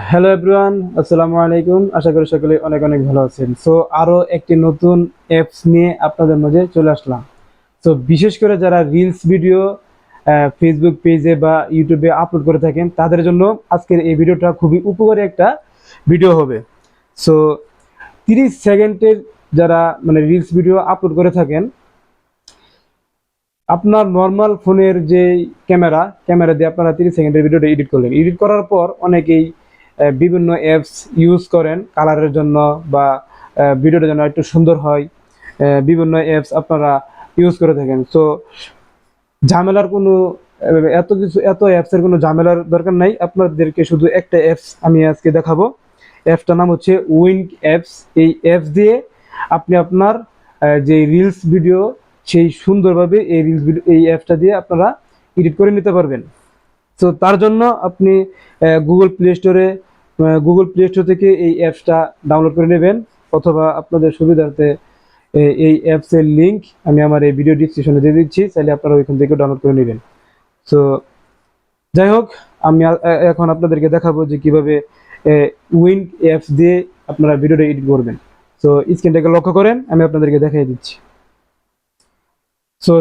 Hello everyone, আসসালামু আলাইকুম। আশা করি সকলে অনেক অনেক ভালো আছেন। সো আরো একটি নতুন অ্যাপস নিয়ে আপনাদের মাঝে চলে আসলাম। তো বিশেষ করে যারা রিলস ভিডিও ফেসবুক পেজে বা ইউটিউবে আপলোড করে থাকেন তাদের জন্য আজকের এই ভিডিওটা খুবই উপকারী একটা ভিডিও হবে। সো 30 সেকেন্ডের যারা মানে রিলস ভিডিও আপলোড করে থাকেন, আপনার নর্মাল ফোনের যে ক্যামেরা দিয়ে আপনারা 30 সেকেন্ডের ভিডিওটা এডিট করলেন। এডিট করার পর অনেকেই বিভিন্ন অ্যাপস ইউজ করেন কালারের জন্য বা ভিডিওটা যেন একটু সুন্দর হয়। বিভিন্ন অ্যাপস আপনারা ইউজ করে থাকেন। সো ঝামেলার কোনো এত অ্যাপসের কোনো ঝামেলার দরকার নাই। আপনাদেরকে শুধু একটা অ্যাপস আমি আজকে দেখাবো। অ্যাপসটার নাম হচ্ছে উইঙ্ক অ্যাপস। এই অ্যাপস দিয়ে আপনি আপনার যে রিলস ভিডিও সেই সুন্দরভাবে এই রিলস ভিডিও এই অ্যাপসটা দিয়ে আপনারা এডিট করে নিতে পারবেন। তো তার জন্য আপনি গুগল প্লে স্টোর থেকে এই অ্যাপসটা ডাউনলোড করে নেবেন, অথবা আপনাদের সুবিধার্থে এই অ্যাপসের লিঙ্ক আমি আমার এই ভিডিও ডিসক্রিপশনে দিয়ে দিচ্ছি, চাইলে আপনারা ওইখান থেকে ডাউনলোড করে নেবেন। সো যাই হোক, আমি এখন আপনাদেরকে দেখাবো যে কিভাবে উইন্ড অ্যাপস দিয়ে আপনারা ভিডিওটা এডিট করবেন। সো স্ক্রিনটাকে লক্ষ্য করেন, আমি আপনাদেরকে দেখিয়ে দিচ্ছি। সো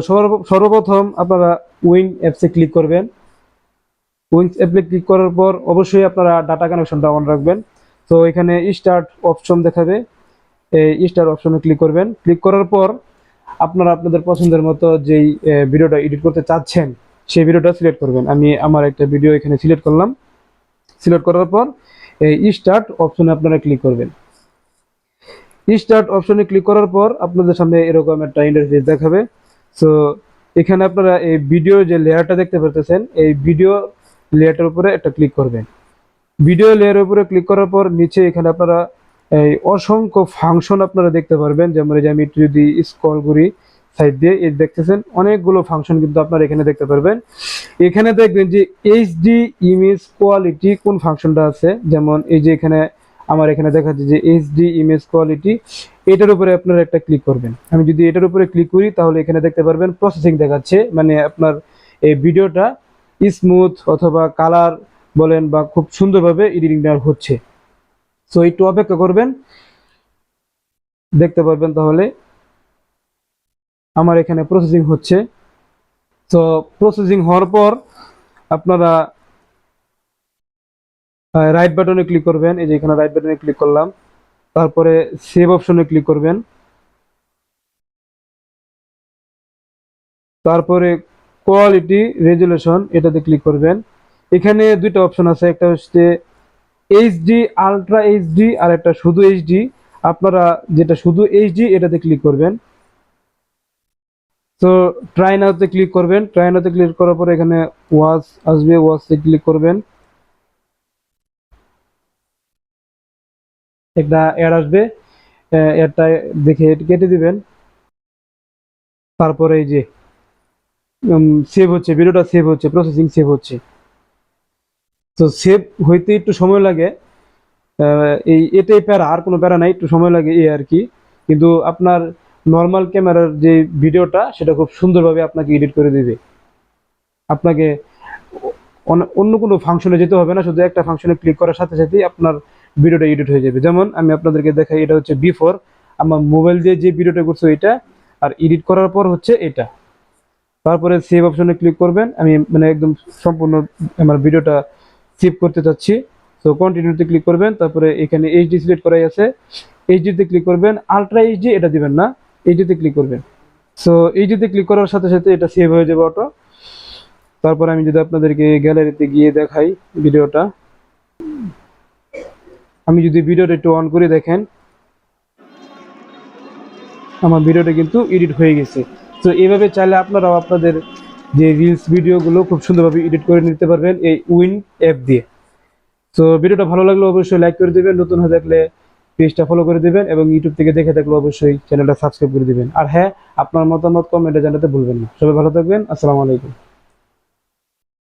সর্বপ্রথম আপনারা উইং অ্যাপসে ক্লিক করবেন। উইং অ্যাপে ক্লিক করার পর অবশ্যই আপনারা ডাটা কানেকশনটা অন রাখবেন। তো এখানে স্টার্ট অপশন দেখাবে, এই স্টার্ট অপশনে ক্লিক করবেন। ক্লিক করার পর আপনারা আপনাদের পছন্দের মতো যেই ভিডিওটা এডিট করতে চাচ্ছেন সেই ভিডিওটা সিলেক্ট করবেন। আমি আমার একটা ভিডিও এখানে সিলেক্ট করলাম। সিলেক্ট করার পর এই স্টার্ট অপশনে আপনারা ক্লিক করবেন। স্টার্ট অপশনে ক্লিক করার পর আপনাদের সামনে এরকম একটা ইন্টারফেস দেখাবে। সো এখানে আপনারা এই ভিডিও যে লেয়ারটা দেখতে পারতেছেন, এই ভিডিও লেয়ারটার উপরে একটা ক্লিক করবেন। ভিডিও লেয়ারের উপরে ক্লিক করার পর নিচে এখানে আপনারা এই অসংখ্য ফাংশন আপনারা দেখতে পারবেন। যেমন এই যে আমি একটু যদি স্ক্রল করি সাইড দিয়ে, এই দেখতেছেন অনেকগুলো ফাংশন কিন্তু আপনারা এখানে দেখতে পারবেন। এখানে দেখবেন যে এইচডি ইমেজ কোয়ালিটি কোন ফাংশনটা আছে। যেমন এই যে এখানে আমার এখানে দেখাচ্ছে যে এইচডি ইমেজ কোয়ালিটি, এটার উপরে আপনারা একটা ক্লিক করবেন। আমি যদি এটার উপরে ক্লিক করি তাহলে এখানে দেখতে পারবেন প্রসেসিং দেখাচ্ছে, মানে আপনার এই ভিডিওটা স্মুথ অথবা কালার বলেন বা খুব সুন্দরভাবে এডিটিংটা হচ্ছে। সো একটু অপেক্ষা করবেন, দেখতে পারবেন তাহলে আমার এখানে প্রসেসিং হচ্ছে। তো প্রসেসিং হওয়ার পর আপনারা রাইট বাটনে ক্লিক করবেন। এই যে এখানে রাইট বাটনে ক্লিক করলাম, তারপরে সেভ অপশনে ক্লিক করবেন, তারপরে কোয়ালিটি রেজুলেশন এটাতে ক্লিক করবেন। এখানে দুইটা অপশন আছে, একটা হচ্ছে এইচডি আলট্রা এইচডি আর একটা শুধু এইচডি। আপনারা যেটা শুধু এইচডি এটাতে ক্লিক করবেন। তো ট্রাই নাওতে ক্লিক করবেন। ট্রাই নাওতে ক্লিক করার পরে এখানে ওয়াচ আসবে, ওয়াচে ক্লিক করবেন। একটা অ্যাড আসবে, অ্যাডটা দেখে কেটে দিবেন। তারপরে এই যে সেভ হচ্ছে, ভিডিওটা সেভ হচ্ছে, প্রসেসিং সেভ হচ্ছে। তো সেভ হইতে একটু সময় লাগে, এই এটাই প্যারা, আর কোনো প্যারা নাই, একটু সময় লাগে এই আর কি। কিন্তু আপনার নর্মাল ক্যামেরার যে ভিডিওটা সেটা খুব সুন্দরভাবে আপনাকে এডিট করে দিবে। আপনাকে অন্য কোনো ফাংশনে যেতে হবে না, শুধু একটা ফাংশনে ক্লিক করার সাথে সাথেই আপনার ভিডিওটা এডিট হয়ে যাবে। যেমন আমি আপনাদেরকে দেখাই, এটা হচ্ছে বিফোর, আমার মোবাইল দিয়ে যে ভিডিওটা করছে এটা, আর এডিট করার পর হচ্ছে এটা। তারপরে সেভ অপশনে ক্লিক করবেন। আমি মানে একদম সম্পূর্ণ আমার ভিডিওটা সেভ করতে চাচ্ছি। তো কন্টিনিউতে ক্লিক করবেন, তারপরে এখানে এইচডি সিলেক্ট করাই আছে, এইচডিতে ক্লিক করবেন। আলট্রা এইচডি এটা দিবেন না, এইচডিতে ক্লিক করবেন। সো এইচডিতে ক্লিক করার সাথে সাথে এটা সেভ হয়ে যাবে অটো। তারপরে আমি যদি আপনাদেরকে গ্যালারিতে গিয়ে দেখাই ভিডিওটা, আমি যদি ভিডিওটা একটু অন করে দেখেন, আমার ভিডিওটা কিন্তু এডিট হয়ে গেছে। তো এইভাবে চাইলে আপনারাও আপনাদের যে রিলস ভিডিওগুলো খুব সুন্দরভাবে এডিট করে নিতে পারবেন এই উইন অ্যাপ দিয়ে। তো ভিডিওটা ভালো লাগলে অবশ্যই লাইক করে দিবেন, নতুন হয়ে থাকলে পেজটা ফলো করে দিবেন, এবং ইউটিউব থেকে দেখে থাকলে অবশ্যই চ্যানেলটা সাবস্ক্রাইব করে দিবেন। আর হ্যাঁ, আপনার মতামত কমেন্টে জানাতে ভুলবেন না। সবাই ভালো থাকবেন, আসসালামু আলাইকুম।